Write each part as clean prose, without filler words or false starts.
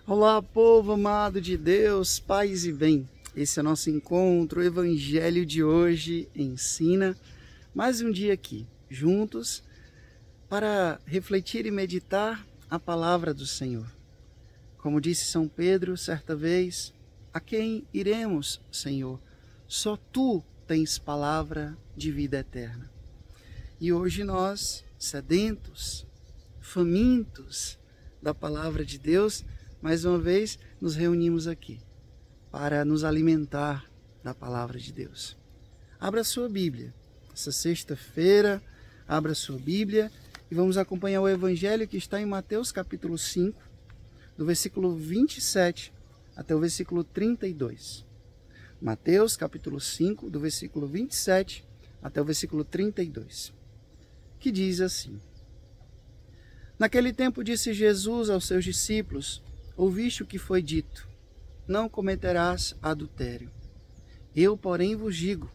Olá, povo amado de Deus, paz e bem. Esse é o nosso encontro, o Evangelho de hoje ensina mais um dia aqui, juntos, para refletir e meditar a palavra do Senhor. Como disse São Pedro certa vez, a quem iremos, Senhor? Só Tu tens palavra de vida eterna. E hoje nós, sedentos, famintos da palavra de Deus, mais uma vez nos reunimos aqui para nos alimentar da palavra de Deus. Abra sua Bíblia. Essa sexta-feira, abra sua Bíblia e vamos acompanhar o Evangelho que está em Mateus capítulo 5, do versículo 27 até o versículo 32. Mateus capítulo 5, do versículo 27 até o versículo 32, que diz assim: Naquele tempo disse Jesus aos seus discípulos: Ouviste o que foi dito, não cometerás adultério. Eu, porém, vos digo,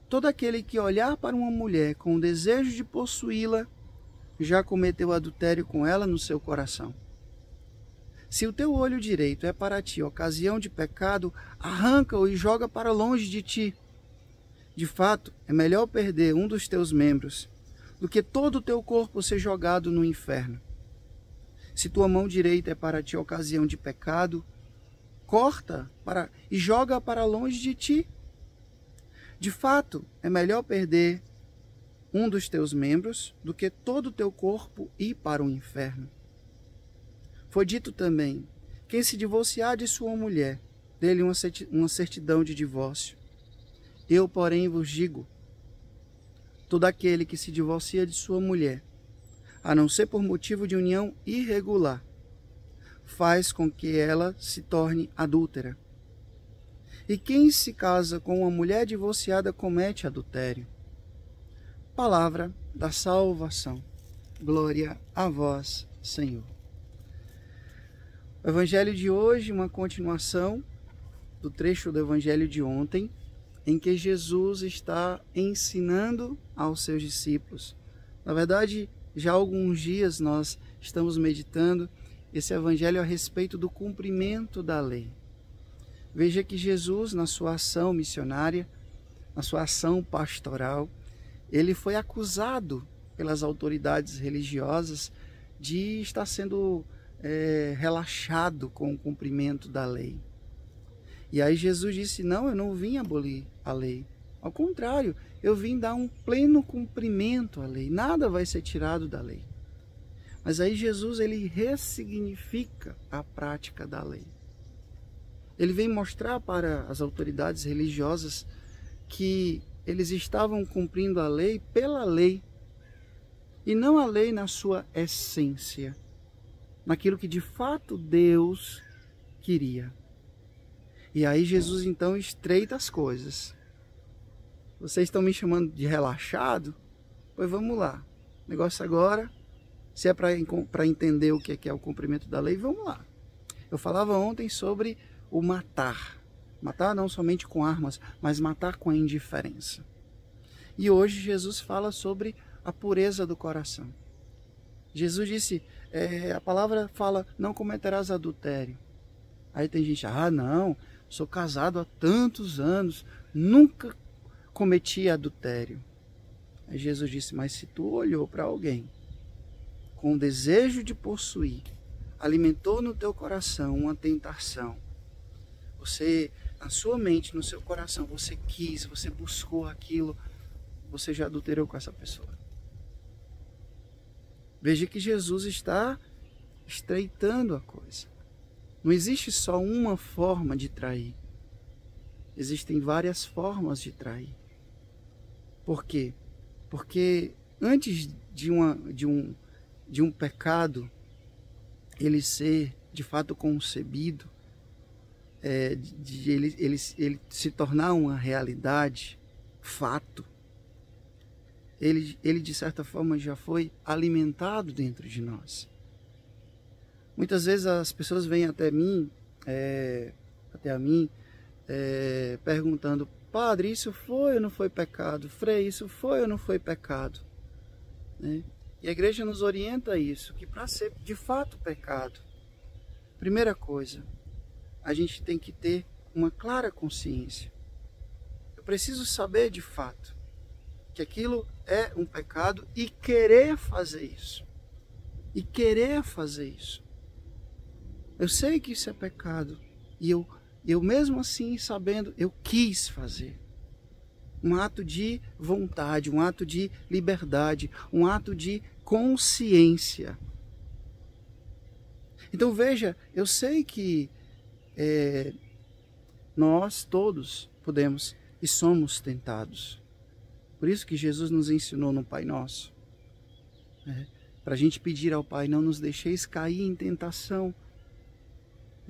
todo aquele que olhar para uma mulher com o desejo de possuí-la, já cometeu adultério com ela no seu coração. Se o teu olho direito é para ti ocasião de pecado, arranca-o e joga para longe de ti. De fato, é melhor perder um dos teus membros do que todo o teu corpo ser jogado no inferno. Se tua mão direita é para ti ocasião de pecado, corta e joga para longe de ti. De fato, é melhor perder um dos teus membros do que todo o teu corpo ir para o inferno. Foi dito também: quem se divorciar de sua mulher, dê-lhe uma certidão de divórcio. Eu, porém, vos digo, todo aquele que se divorcia de sua mulher, a não ser por motivo de união irregular, faz com que ela se torne adúltera. E quem se casa com uma mulher divorciada comete adultério. Palavra da salvação. Glória a vós, Senhor. O Evangelho de hoje, uma continuação do trecho do Evangelho de ontem, em que Jesus está ensinando aos seus discípulos. Na verdade, já há alguns dias nós estamos meditando esse Evangelho a respeito do cumprimento da lei. Veja que Jesus, na sua ação missionária, na sua ação pastoral, ele foi acusado pelas autoridades religiosas de estar sendo relaxado com o cumprimento da lei. E aí Jesus disse: não, eu não vim abolir a lei. Ao contrário, eu vim dar um pleno cumprimento à lei. Nada vai ser tirado da lei. Mas aí Jesus, ele ressignifica a prática da lei. Ele vem mostrar para as autoridades religiosas que eles estavam cumprindo a lei pela lei, e não a lei na sua essência, naquilo que de fato Deus queria. E aí Jesus então estreita as coisas. Vocês estão me chamando de relaxado? Pois vamos lá. O negócio agora, se é para entender o que é o cumprimento da lei, vamos lá. Eu falava ontem sobre o matar. Matar não somente com armas, mas matar com a indiferença. E hoje Jesus fala sobre a pureza do coração. Jesus disse, a palavra fala, não cometerás adultério. Aí tem gente, não, sou casado há tantos anos, nunca cometi adultério. Aí Jesus disse, mas se tu olhou para alguém com o desejo de possuir, alimentou no teu coração uma tentação, você, na sua mente, no seu coração, você quis, você buscou aquilo, você já adulterou com essa pessoa. Veja que Jesus está estreitando a coisa. Não existe só uma forma de trair. Existem várias formas de trair. Por quê? Porque antes de um pecado ele ser de fato concebido, de ele se tornar uma realidade, fato, ele de certa forma já foi alimentado dentro de nós. Muitas vezes as pessoas vêm até a mim, perguntando: Padre, isso foi ou não foi pecado? Frei, isso foi ou não foi pecado? Né? E a igreja nos orienta a isso, que para ser de fato pecado, Primeira coisa, a gente tem que ter uma clara consciência. Eu preciso saber de fato que aquilo é um pecado e querer fazer isso. E querer fazer isso. Eu sei que isso é pecado e eu mesmo assim sabendo, eu quis fazer. Um ato de vontade, um ato de liberdade, um ato de consciência. Então veja, eu sei que nós todos podemos e somos tentados. Por isso que Jesus nos ensinou no Pai Nosso. Para a gente pedir ao Pai, não nos deixeis cair em tentação.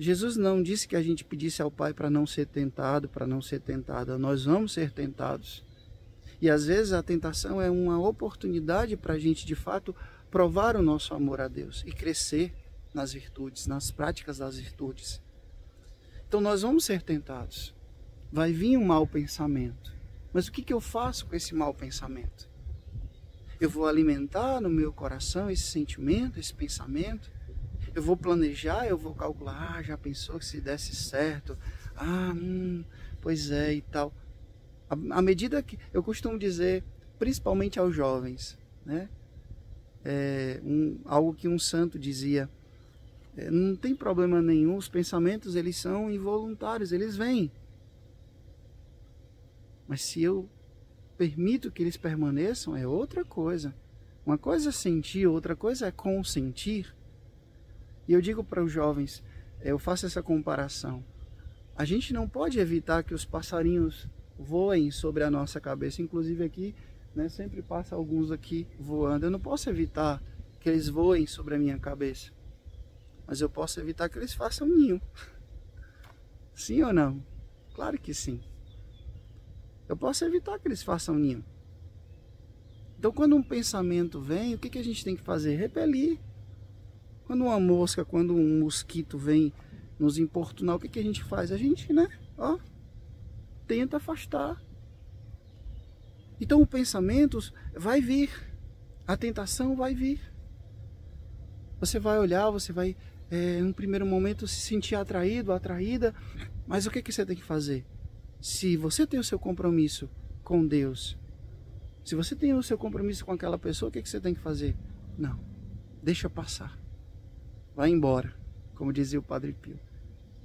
Jesus não disse que a gente pedisse ao Pai para não ser tentado, para não ser tentada. Nós vamos ser tentados. E às vezes a tentação é uma oportunidade para a gente de fato provar o nosso amor a Deus e crescer nas virtudes, nas práticas das virtudes. Então nós vamos ser tentados. Vai vir um mau pensamento. Mas o que eu faço com esse mau pensamento? Eu vou alimentar no meu coração esse sentimento, esse pensamento? Eu vou planejar, eu vou calcular, já pensou que se desse certo? Pois é e tal. À medida que, eu costumo dizer, principalmente aos jovens, né? Algo que um santo dizia, não tem problema nenhum, os pensamentos eles são involuntários, eles vêm. Mas se eu permito que eles permaneçam, é outra coisa. Uma coisa é sentir, outra coisa é consentir. E eu digo para os jovens, eu faço essa comparação. A gente não pode evitar que os passarinhos voem sobre a nossa cabeça. Inclusive aqui, né, sempre passa alguns aqui voando. Eu não posso evitar que eles voem sobre a minha cabeça. Mas eu posso evitar que eles façam ninho. Sim ou não? Claro que sim. Eu posso evitar que eles façam ninho. Então quando um pensamento vem, o que a gente tem que fazer? Repelir. Quando uma mosca, quando um mosquito vem nos importunar, o que a gente faz? A gente, tenta afastar. Então o pensamento vai vir, a tentação vai vir. Você vai olhar, você vai, em um primeiro momento, se sentir atraído, atraída, mas o que você tem que fazer? Se você tem o seu compromisso com Deus, se você tem o seu compromisso com aquela pessoa, o que você tem que fazer? Não, deixa passar. Vai embora, como dizia o Padre Pio.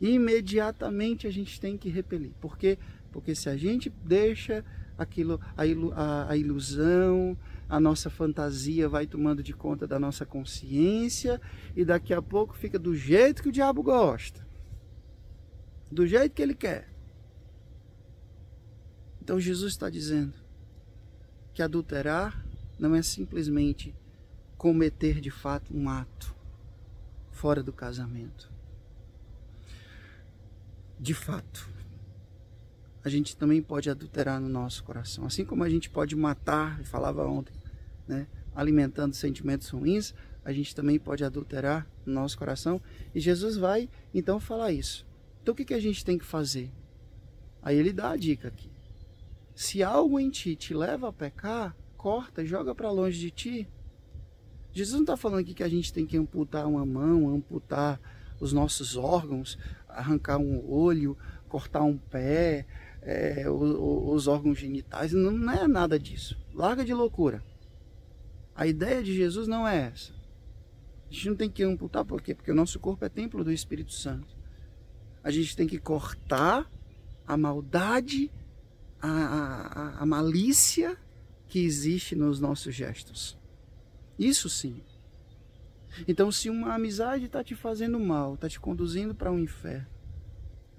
Imediatamente a gente tem que repelir. Por quê? Porque se a gente deixa aquilo, a ilusão, a nossa fantasia vai tomando de conta da nossa consciência e daqui a pouco fica do jeito que o diabo gosta. Do jeito que ele quer. Então Jesus está dizendo que adulterar não é simplesmente cometer de fato um ato fora do casamento. De fato, a gente também pode adulterar no nosso coração. Assim como a gente pode matar, eu falava ontem, né, alimentando sentimentos ruins, a gente também pode adulterar no nosso coração. E Jesus vai então falar isso. Então o que a gente tem que fazer? Aí ele dá a dica aqui. Se algo em ti te leva a pecar, corta, joga para longe de ti. Jesus não está falando aqui que a gente tem que amputar uma mão, amputar os nossos órgãos, arrancar um olho, cortar um pé, os órgãos genitais. Não é nada disso. Larga de loucura. A ideia de Jesus não é essa. A gente não tem que amputar, por quê? Porque o nosso corpo é templo do Espírito Santo. A gente tem que cortar a maldade, a malícia que existe nos nossos gestos. Isso sim. Então, se uma amizade está te fazendo mal, está te conduzindo para um inferno,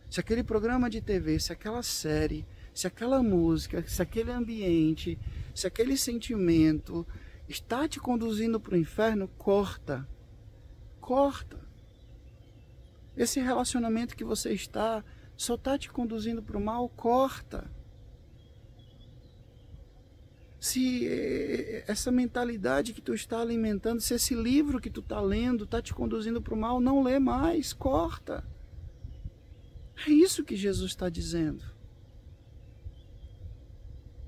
se aquele programa de TV, se aquela série, se aquela música, se aquele ambiente, se aquele sentimento está te conduzindo para o inferno, corta. Corta. Esse relacionamento que você está só está te conduzindo para o mal, corta. Se essa mentalidade que tu está alimentando, se esse livro que tu está lendo está te conduzindo para o mal, não lê mais, corta. É isso que Jesus está dizendo.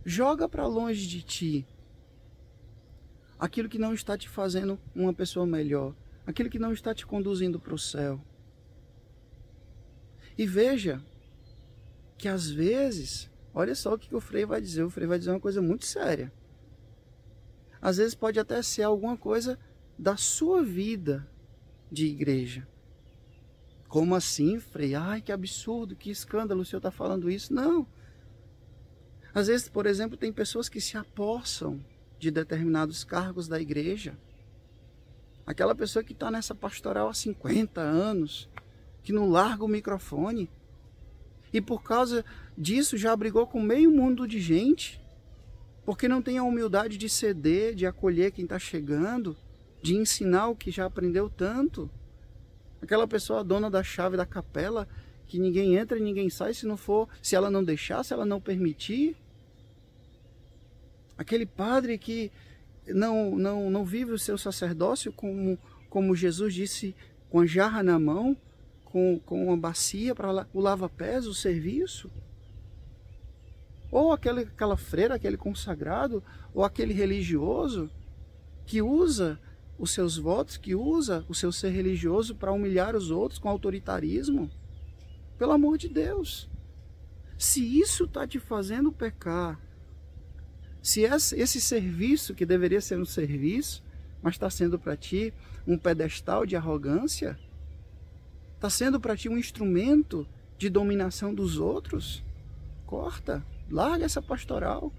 Joga para longe de ti aquilo que não está te fazendo uma pessoa melhor, aquilo que não está te conduzindo para o céu. E veja que às vezes, olha só o que o Frei vai dizer. O Frei vai dizer uma coisa muito séria. Às vezes pode até ser alguma coisa da sua vida de igreja. Como assim, Frei? Ai, que absurdo, que escândalo o senhor está falando isso. Não. Às vezes, por exemplo, tem pessoas que se apossam de determinados cargos da igreja. Aquela pessoa que está nessa pastoral há 50 anos, que não larga o microfone, e por causa disso já brigou com meio mundo de gente, porque não tem a humildade de ceder, de acolher quem está chegando, de ensinar o que já aprendeu tanto. Aquela pessoa dona da chave da capela, que ninguém entra e ninguém sai se ela não deixar, se ela não permitir. Aquele padre que não vive o seu sacerdócio como Jesus disse, com a jarra na mão, com uma bacia para o lava-pés, o serviço. Ou aquela freira, aquele consagrado, ou aquele religioso que usa os seus votos, que usa o seu ser religioso para humilhar os outros com autoritarismo. Pelo amor de Deus. Se isso está te fazendo pecar, se esse serviço, que deveria ser um serviço, mas está sendo para ti um pedestal de arrogância, está sendo para ti um instrumento de dominação dos outros, corta, larga essa pastoral,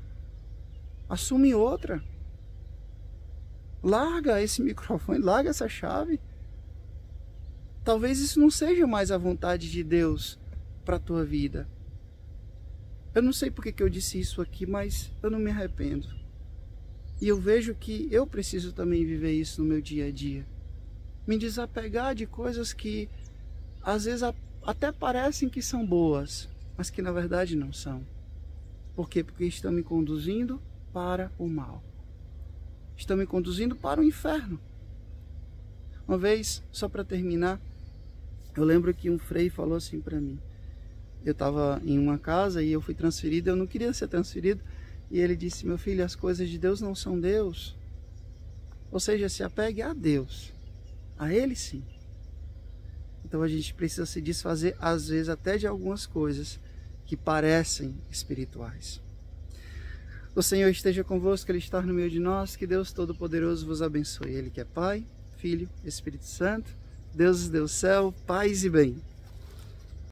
assume outra, larga esse microfone, larga essa chave. Talvez isso não seja mais a vontade de Deus para a tua vida. Eu não sei porque que eu disse isso aqui, mas eu não me arrependo. E eu vejo que eu preciso também viver isso no meu dia a dia. Me desapegar de coisas que às vezes até parecem que são boas, mas que na verdade não são. Por quê? Porque estão me conduzindo para o mal. Estão me conduzindo para o inferno. Uma vez, só para terminar, eu lembro que um frei falou assim para mim. Eu estava em uma casa e eu fui transferido, eu não queria ser transferido, e ele disse: meu filho, as coisas de Deus não são Deus. Ou seja, se apegue a Deus, a Ele sim. Então a gente precisa se desfazer, às vezes, até de algumas coisas que parecem espirituais. O Senhor esteja convosco, Ele está no meio de nós, que Deus Todo-Poderoso vos abençoe. Ele que é Pai, Filho, Espírito Santo, Deus do céu, paz e bem.